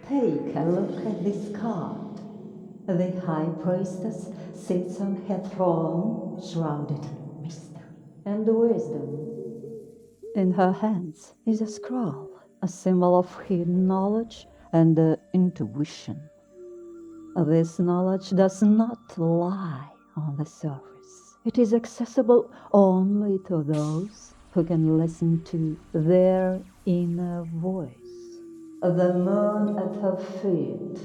Take a look at this card. The High Priestess sits on her throne, shrouded in mystery and wisdom. In her hands is a scroll, a symbol of hidden knowledge and intuition. This knowledge does not lie on the surface. It is accessible only to those who can listen to their inner voice. The moon at her feet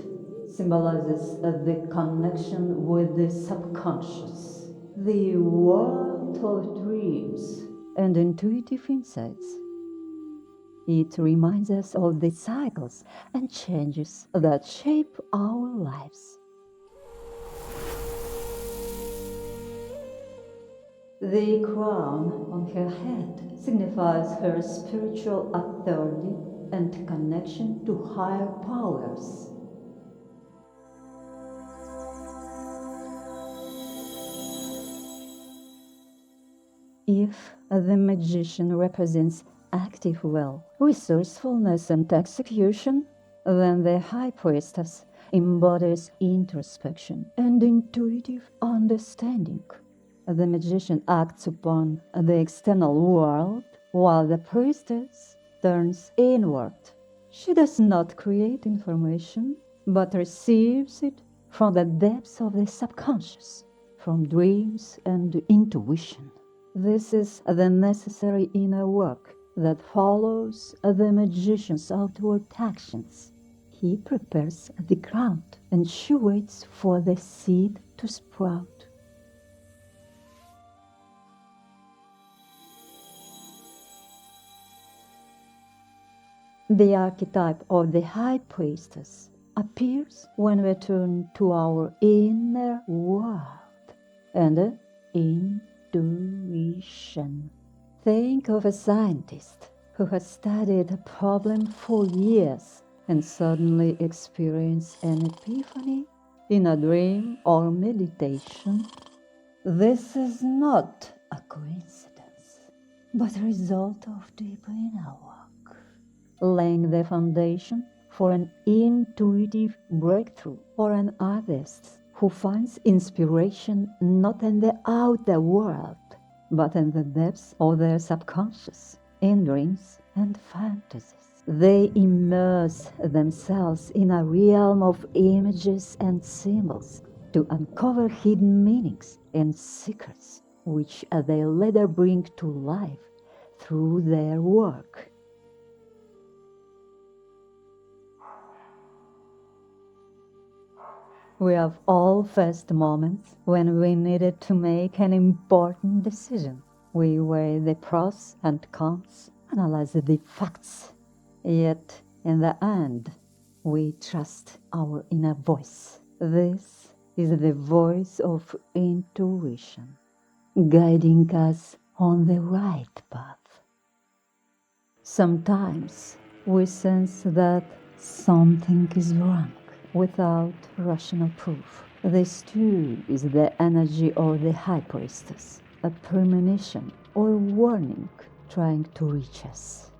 symbolizes the connection with the subconscious, the world of dreams and intuitive insights. It reminds us of the cycles and changes that shape our lives. The crown on her head signifies her spiritual authority and connection to higher powers. If the magician represents active will, resourcefulness, and execution, then the High Priestess embodies introspection and intuitive understanding. The magician acts upon the external world, while the priestess turns inward. She does not create information, but receives it from the depths of the subconscious, from dreams and intuition. This is the necessary inner work that follows the magician's outward actions. He prepares the ground and she waits for the seed to sprout. The archetype of the High Priestess appears when we turn to our inner world and intuition. Think of a scientist who has studied a problem for years and suddenly experiences an epiphany in a dream or meditation. This is not a coincidence, but a result of deep inner work, laying the foundation for an intuitive breakthrough, or an artist who finds inspiration not in the outer world, but in the depths of their subconscious, in dreams and fantasies. They immerse themselves in a realm of images and symbols to uncover hidden meanings and secrets, which they later bring to life through their work. We have all faced moments when we needed to make an important decision. We weigh the pros and cons, analyze the facts. Yet, in the end, we trust our inner voice. This is the voice of intuition, guiding us on the right path. Sometimes we sense that something is wrong without rational proof. This too is the energy of the High Priestess, a premonition or warning trying to reach us.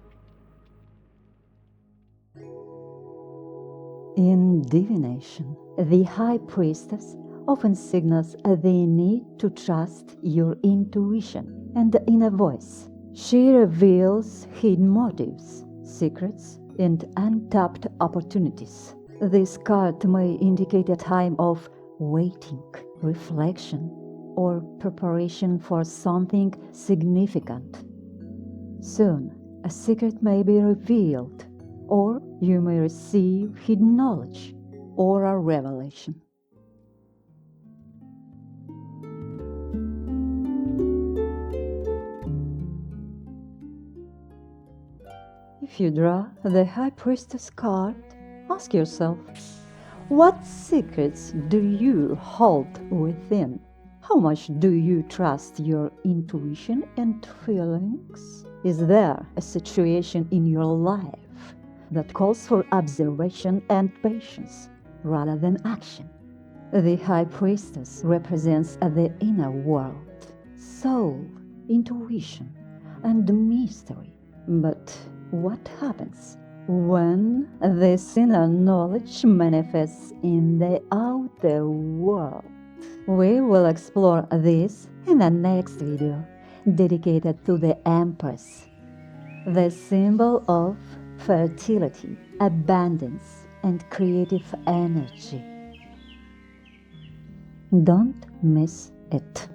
In divination, the High Priestess often signals the need to trust your intuition and inner voice. She reveals hidden motives, secrets, and untapped opportunities. This card may indicate a time of waiting, reflection, or preparation for something significant. Soon, a secret may be revealed, or you may receive hidden knowledge or a revelation. If you draw the High Priestess card, ask yourself, what secrets do you hold within? How much do you trust your intuition and feelings? Is there a situation in your life that calls for observation and patience rather than action? The High Priestess represents the inner world, soul, intuition, and mystery. But what happens when this inner knowledge manifests in the outer world. We will explore this in the next video, dedicated to the Empress, the symbol of fertility, abundance, and creative energy. Don't miss it.